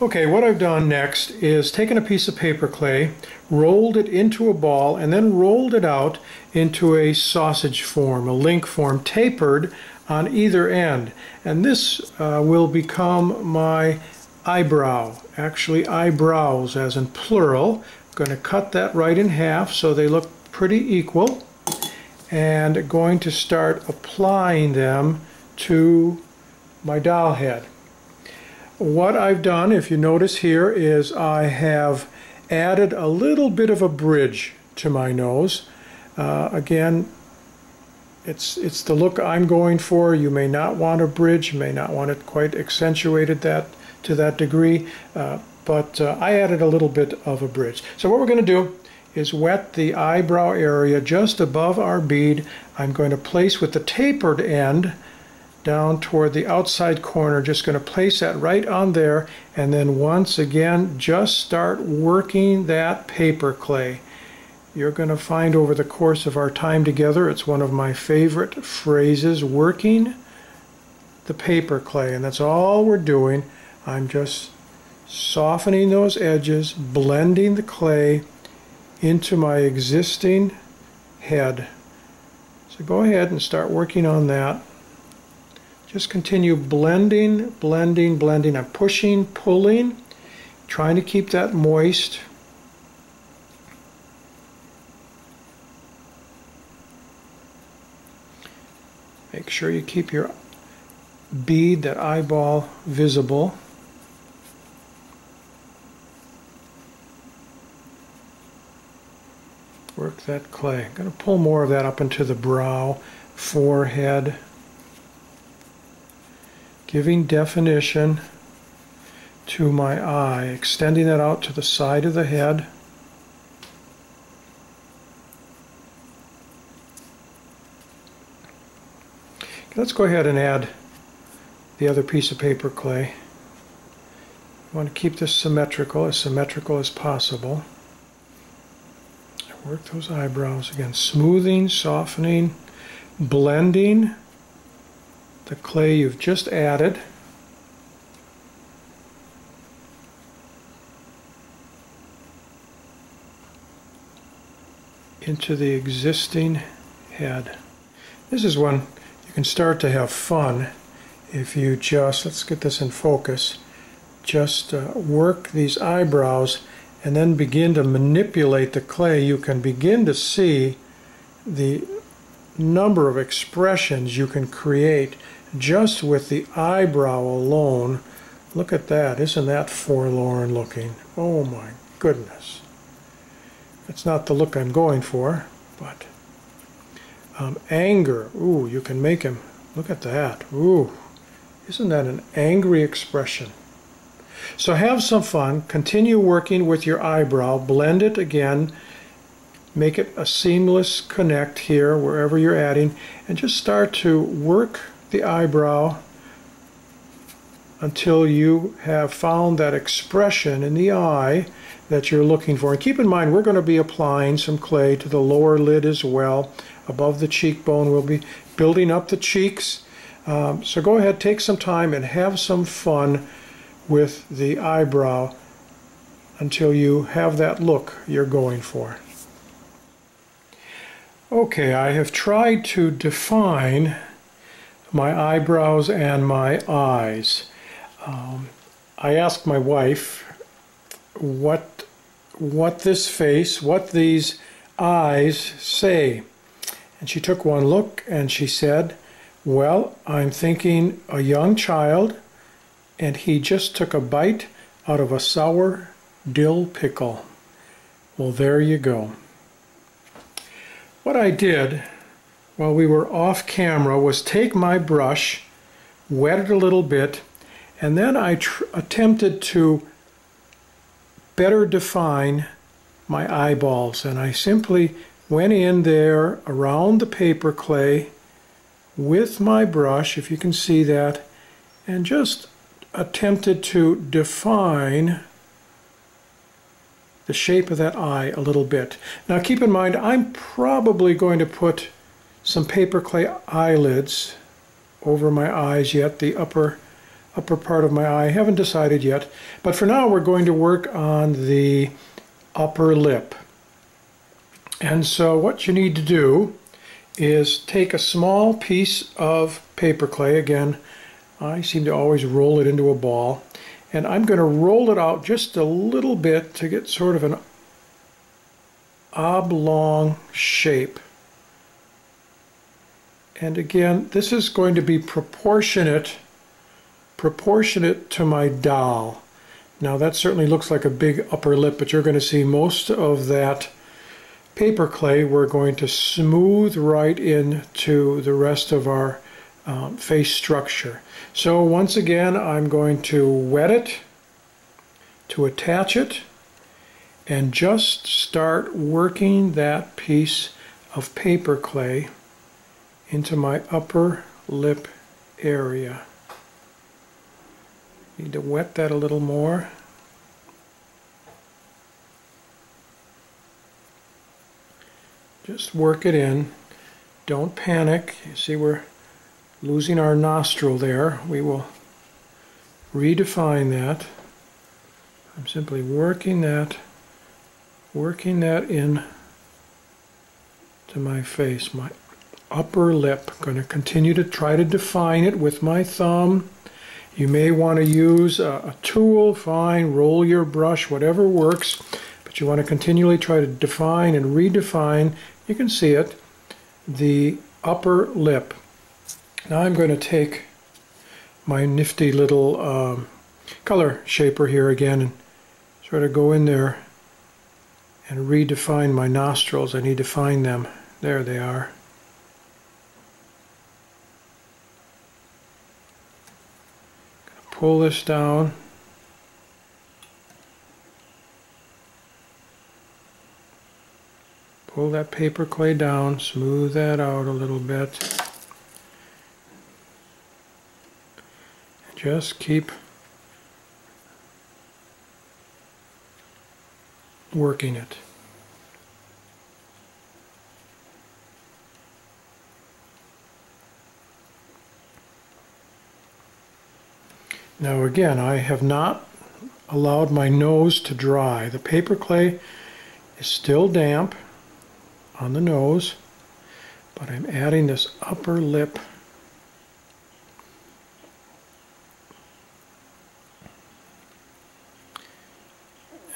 Okay, what I've done next is taken a piece of paper clay, rolled it into a ball, and then rolled it out into a sausage form, a link form, tapered on either end. And this will become my eyebrow, actually eyebrows as in plural. I'm going to cut that right in half so they look pretty equal, and going to start applying them to my doll head. What I've done, if you notice here, is I have added a little bit of a bridge to my nose. Again, it's the look I'm going for. You may not want a bridge, you may not want it quite accentuated to that degree, but I added a little bit of a bridge. So what we're going to do is wet the eyebrow area just above our bead. I'm going to place with the tapered end down toward the outside corner, just going to place that right on there, and then once again just start working that paper clay. You're going to find over the course of our time together, it's one of my favorite phrases, working the paper clay, and that's all we're doing. I'm just softening those edges, blending the clay into my existing head. So go ahead and start working on that. Just continue blending, blending, blending. I'm pushing, pulling, trying to keep that moist. Make sure you keep your bead, that eyeball, visible. Work that clay. I'm going to pull more of that up into the brow, forehead, giving definition to my eye, extending that out to the side of the head. Okay, let's go ahead and add the other piece of paper clay. I want to keep this symmetrical as possible. Work those eyebrows again, smoothing, softening, blending the clay you've just added into the existing head. This is when you can start to have fun if you just, let's get this in focus, just work these eyebrows and then begin to manipulate the clay. You can begin to see the number of expressions you can create just with the eyebrow alone. Look at that. Isn't that forlorn looking? Oh my goodness. It's not the look I'm going for, but anger. Ooh, you can make him. Look at that. Ooh, isn't that an angry expression? So have some fun. Continue working with your eyebrow. Blend it again. Make it a seamless connect here wherever you're adding, and just start to work the eyebrow until you have found that expression in the eye that you're looking for. And keep in mind, we're going to be applying some clay to the lower lid as well. Above the cheekbone, we'll be building up the cheeks. So go ahead, take some time and have some fun with the eyebrow until you have that look you're going for. Okay, I have tried to define my eyebrows and my eyes. I asked my wife what this face, what these eyes say. And she took one look and she said, well, I'm thinking a young child and he just took a bite out of a sour dill pickle. Well, there you go. What I did while we were off camera was take my brush, wet it a little bit, and then I attempted to better define my eyeballs. And I simply went in there around the paper clay with my brush, if you can see that, and just attempted to define the shape of that eye a little bit. Now keep in mind, I'm probably going to put some paper clay eyelids over my eyes yet, the upper upper part of my eye. I haven't decided yet, but for now we're going to work on the upper lip. And so what you need to do is take a small piece of paper clay. Again, I seem to always roll it into a ball, and I'm going to roll it out just a little bit to get sort of an oblong shape. And again, this is going to be proportionate to my doll. Now that certainly looks like a big upper lip, but you're going to see most of that paper clay we're going to smooth right into the rest of our face structure. So once again, I'm going to wet it to attach it and just start working that piece of paper clay into my upper lip area. Need to wet that a little more. Just work it in. Don't panic. You see we're losing our nostril there. We will redefine that. I'm simply working that in to my face, my upper lip. I'm going to continue to try to define it with my thumb. You may want to use a tool, fine, roll your brush, whatever works, but you want to continually try to define and redefine, you can see it, the upper lip. Now I'm going to take my nifty little color shaper here again and sort of go in there and redefine my nostrils. I need to find them. There they are. Pull this down. Pull that paper clay down, smooth that out a little bit. And just keep working it. Now again, I have not allowed my nose to dry. The paper clay is still damp on the nose, but I'm adding this upper lip.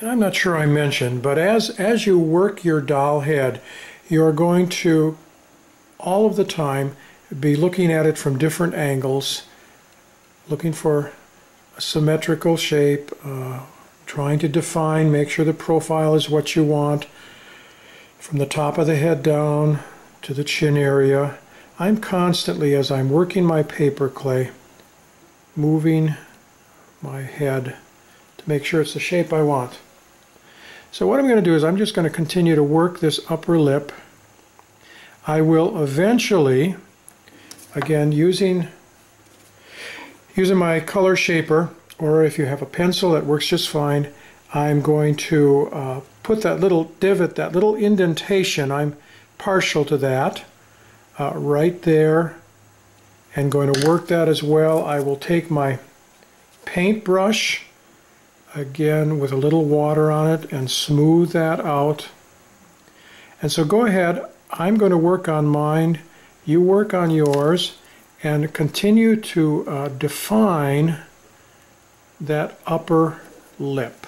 And I'm not sure I mentioned, but as you work your doll head, you're going to all of the time be looking at it from different angles, looking for a symmetrical shape, trying to define, make sure the profile is what you want, from the top of the head down to the chin area. I'm constantly, as I'm working my paper clay, moving my head to make sure it's the shape I want. So what I'm going to do is I'm just going to continue to work this upper lip. I will eventually, again using my color shaper, or if you have a pencil that works just fine, I'm going to put that little divot, that little indentation, I'm partial to that, right there, and going to work that as well. I will take my paintbrush, again with a little water on it, and smooth that out. And so go ahead, I'm going to work on mine, you work on yours, and continue to define that upper lip.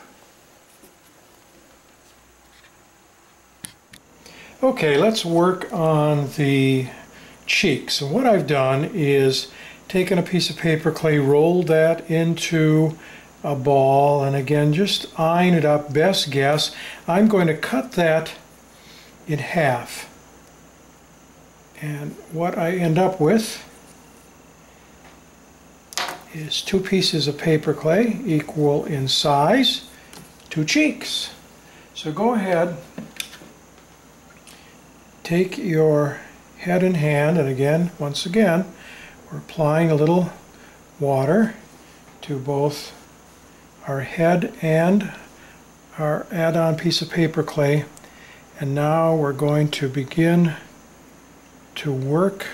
Okay, let's work on the cheeks. And what I've done is taken a piece of paper clay, rolled that into a ball, and again just eyeing it up, best guess. I'm going to cut that in half. And what I end up with is two pieces of paper clay equal in size, two cheeks. So go ahead, take your head in hand, and again, once again, we're applying a little water to both our head and our add-on piece of paper clay. And now we're going to begin to work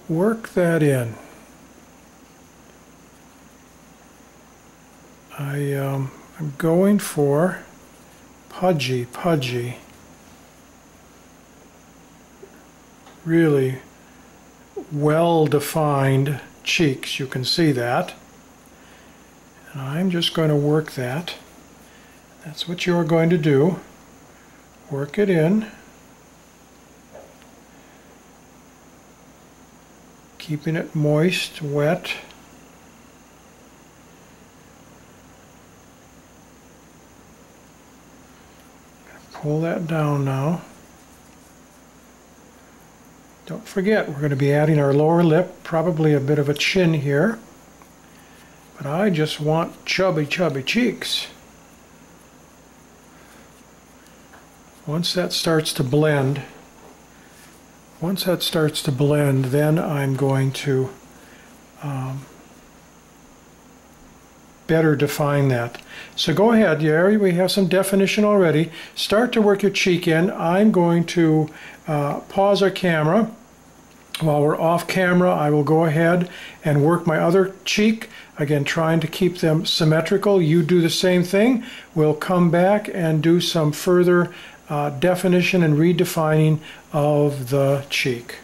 that in. I'm going for pudgy, really well-defined cheeks. You can see that. And I'm just going to work that. That's what you're going to do. Work it in. Keeping it moist, wet. Pull that down now. Don't forget, we're going to be adding our lower lip, probably a bit of a chin here. But I just want chubby cheeks. Once that starts to blend, then I'm going to better define that. So go ahead, we have some definition already. Start to work your cheek in. I'm going to pause our camera. While we're off camera, I will go ahead and work my other cheek. Again, trying to keep them symmetrical. You do the same thing. We'll come back and do some further definition and redefining of the cheek.